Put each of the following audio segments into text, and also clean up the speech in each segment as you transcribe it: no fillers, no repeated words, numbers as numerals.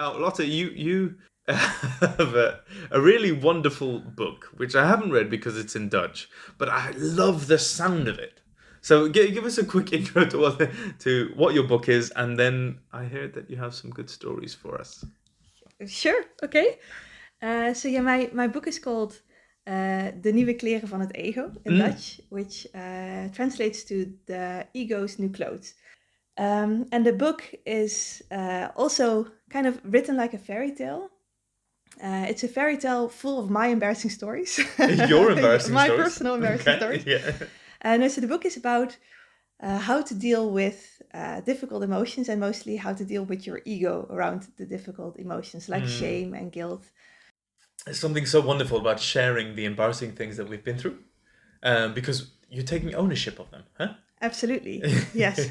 Now, Lotte, you have a really wonderful book, which I haven't read because it's in Dutch, but I love the sound of it. So give us a quick intro to what your book is, and then I heard that you have some good stories for us. Sure, okay. My book is called De nieuwe kleren van het ego in Dutch, which translates to The Ego's New Clothes. And the book is also kind of written like a fairy tale. It's a fairy tale full of my embarrassing stories. Your embarrassing my stories? My personal embarrassing stories. Yeah. So the book is about how to deal with difficult emotions, and mostly how to deal with your ego around the difficult emotions like shame and guilt. There's something so wonderful about sharing the embarrassing things that we've been through, because you're taking ownership of them, huh? Absolutely, yes.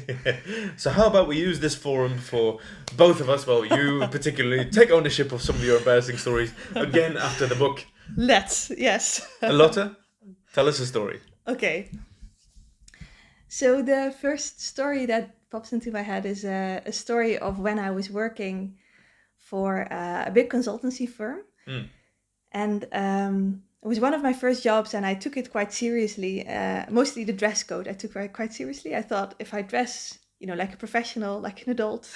So how about we use this forum for both of us, well, you particularly, take ownership of some of your embarrassing stories again after the book. Yes. Lotte, tell us a story. Okay. So the first story that pops into my head is a story of when I was working for a big consultancy firm. And it was one of my first jobs, and I took it quite seriously. Mostly the dress code I took quite seriously. I thought, if I dress, like a professional, like an adult,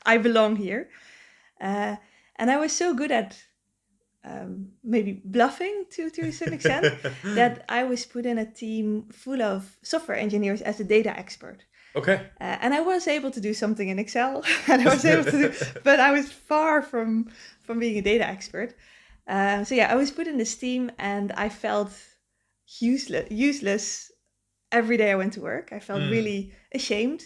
I belong here. And I was so good at maybe bluffing to some extent that I was put in a team full of software engineers as a data expert. Okay. And I was able to do something in Excel, and I was able to do, but I was far from being a data expert. I was put in this team, and I felt useless every day I went to work. I felt really ashamed,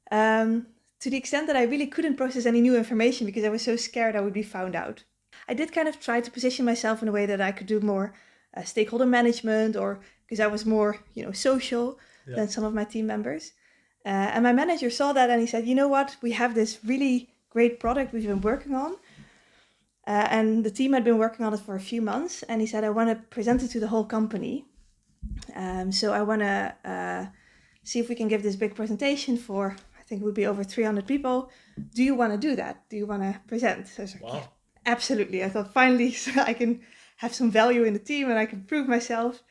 to the extent that I really couldn't process any new information because I was so scared I would be found out. I did kind of try to position myself in a way that I could do more stakeholder management, or because I was more, social than some of my team members. And my manager saw that, and he said, you know what, we have this really great product we've been working on. And the team had been working on it for a few months, and he said, I want to present it to the whole company. So I want to see if we can give this big presentation for, I think it would be over 300 people. Do you want to do that? Do you want to present? So I was like, wow. Yeah, absolutely. I thought, finally, I can have some value in the team and I can prove myself.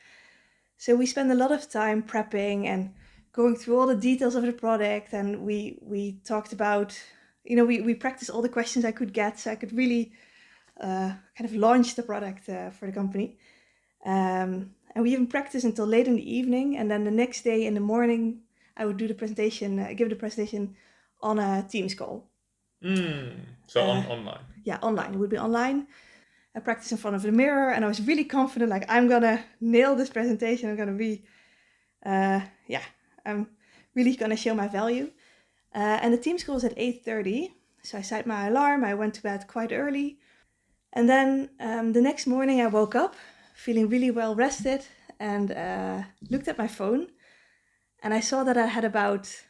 So we spent a lot of time prepping and going through all the details of the product. And we talked about, we practiced all the questions I could get, so I could really kind of launch the product for the company. And we even practiced until late in the evening. And then the next day in the morning, I would do the presentation, give the presentation on a Teams call. So online? Yeah, online. It would be online. I practiced in front of the mirror, and I was really confident, like, I'm going to nail this presentation. I'm going to be, I'm really going to show my value. And the Teams call was at 8:30. So I set my alarm. I went to bed quite early. And then the next morning I woke up feeling really well rested, and looked at my phone, and I saw that I had about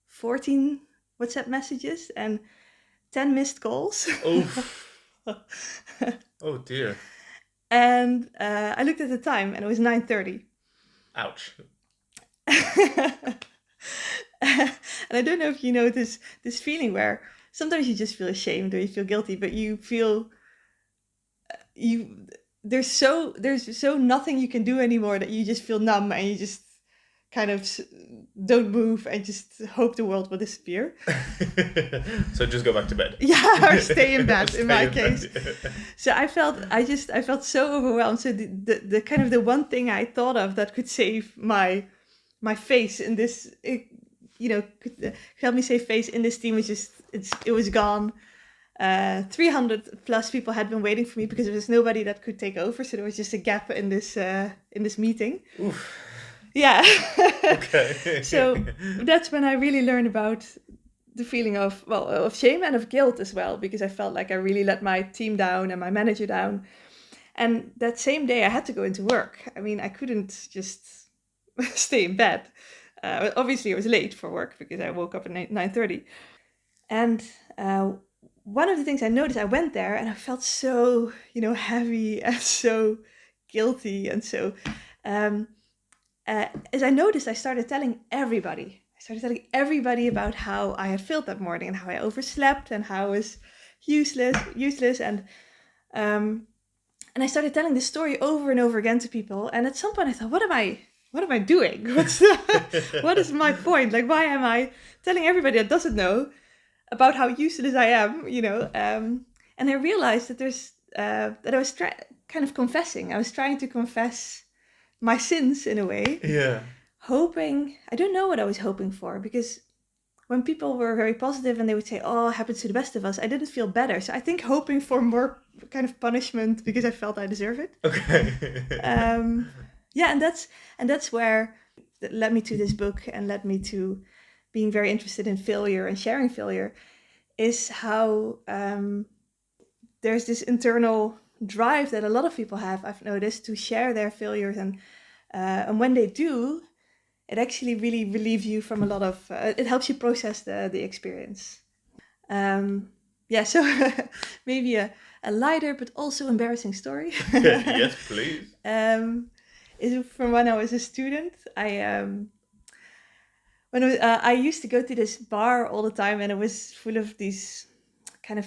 14 WhatsApp messages and 10 missed calls. Oh dear. And I looked at the time, and it was 9:30. Ouch. And I don't know if you know this feeling where sometimes you just feel ashamed or you feel guilty, but you feel there's so nothing you can do anymore that you just feel numb, and you just kind of don't move and just hope the world will disappear. So just go back to bed. Yeah, or stay in bed in my case. So I felt so overwhelmed. So the kind of the one thing I thought of that could save my face in this, could help me save face in this team was just, it was gone. 300 plus people had been waiting for me because there was nobody that could take over. So there was just a gap in this meeting. Oof. Yeah. Okay. So that's when I really learned about the feeling of shame and of guilt as well, because I felt like I really let my team down and my manager down. And that same day I had to go into work. I mean, I couldn't just stay in bed. Obviously I was late for work because I woke up at 9:30. And one of the things I noticed, I went there and I felt so, heavy and so guilty. And so as I noticed, I started telling everybody about how I had felt that morning and how I overslept and how I was useless. And I started telling this story over and over again to people. And at some point I thought, what am I doing? What is my point? Like, why am I telling everybody that doesn't know about how useless I am, and I realized that that I was kind of confessing. I was trying to confess my sins in a way. Yeah. Hoping, I don't know what I was hoping for, because when people were very positive and they would say, oh, it happens to the best of us, I didn't feel better. So I think hoping for more kind of punishment because I felt I deserve it. Okay. And that's where that led me to this book and led me to being very interested in failure and sharing failure, is how there's this internal drive that a lot of people have, I've noticed, to share their failures. And when they do, it actually really relieves you from a lot of, it helps you process the experience. So maybe a lighter but also embarrassing story. Yes, please. Is from when I was a student. I used to go to this bar all the time, and it was full of these kind of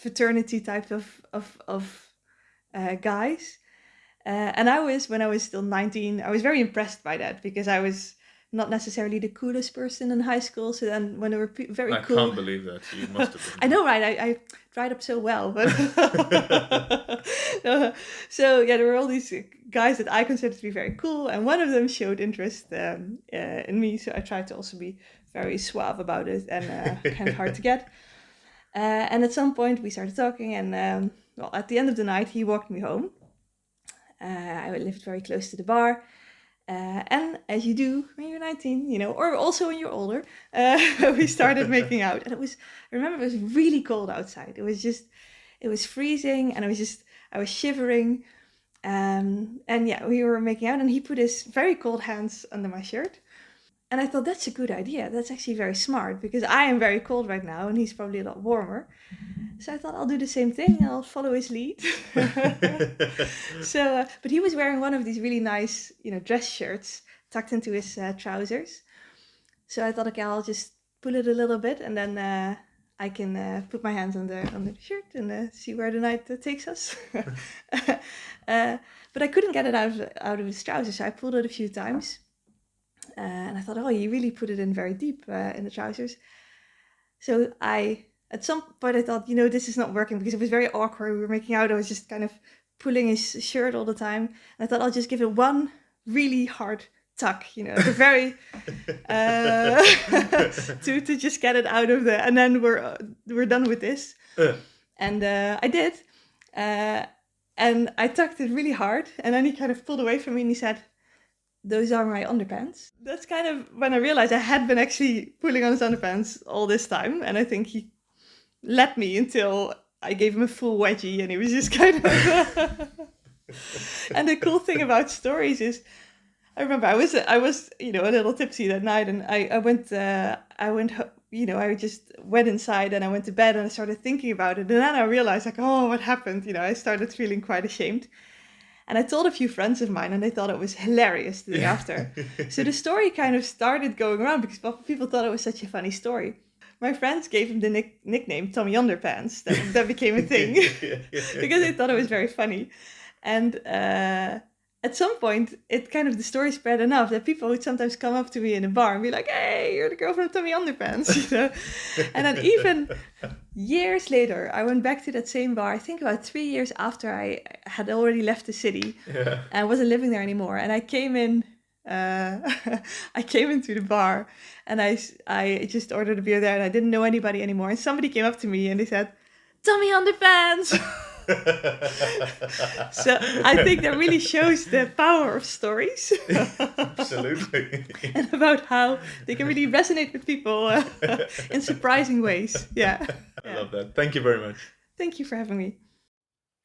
fraternity type of guys. And when I was still 19, I was very impressed by that, because I was not necessarily the coolest person in high school. So then when there were very cool... I can't believe that. You must have been. I know, right? I dried up so well. But so yeah, there were all these guys that I considered to be very cool. And one of them showed interest in me. So I tried to also be very suave about it and kind of hard to get. And at some point we started talking. And at the end of the night, he walked me home. I lived very close to the bar. And as you do when you're 19, or also when you're older, we started making out. And I remember it was really cold outside. It was freezing, and I was shivering. And yeah, we were making out, and he put his very cold hands under my shirt. And I thought, that's a good idea. That's actually very smart, because I am very cold right now, and he's probably a lot warmer. So I thought, I'll do the same thing. I'll follow his lead. But he was wearing one of these really nice, dress shirts tucked into his trousers. So I thought, okay, I'll just pull it a little bit, and then I can put my hands under the shirt and see where the night takes us. But I couldn't get it out of his trousers, so I pulled it a few times. And I thought, oh, you really put it in very deep in the trousers. So at some point I thought, this is not working, because it was very awkward. We were making out. I was just kind of pulling his shirt all the time. And I thought, I'll just give it one really hard tuck, the very, to just get it out of and then we're done with this. And I did. And I tucked it really hard. And then he kind of pulled away from me and he said, those are my underpants. That's kind of when I realized I had been actually pulling on his underpants all this time. And I think he let me until I gave him a full wedgie, and he was just kind of... And the cool thing about stories is, I remember I was a little tipsy that night, and I just went inside and I went to bed and I started thinking about it. And then I realized, like, oh, what happened? I started feeling quite ashamed. And I told a few friends of mine, and they thought it was hilarious the day after. So the story kind of started going around because people thought it was such a funny story. My friends gave him the nickname Tommy Underpants. That became a thing because they thought it was very funny. And at some point, the story spread enough that people would sometimes come up to me in a bar and be like, hey, you're the girl from Tommy Underpants. And then even years later, I went back to that same bar, I think about 3 years after I had already left the city. Yeah. And I wasn't living there anymore. And I came in, I came into the bar and I just ordered a beer there and I didn't know anybody anymore. And somebody came up to me and they said, Tommy Underpants. So I think that really shows the power of stories. Absolutely. And about how they can really resonate with people in surprising ways. Yeah. I love that. Thank you very much. Thank you for having me.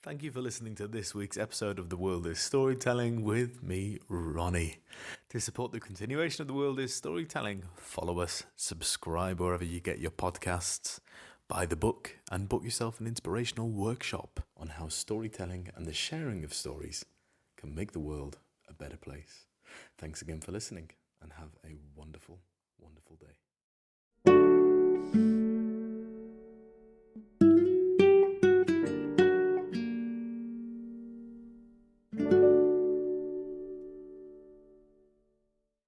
Thank you for listening to this week's episode of The World is Storytelling with me, Ronnie. To support the continuation of The World is Storytelling, follow us, subscribe wherever you get your podcasts, buy the book, and book yourself an inspirational workshop on how storytelling and the sharing of stories can make the world a better place. Thanks again for listening, and have a wonderful, wonderful day.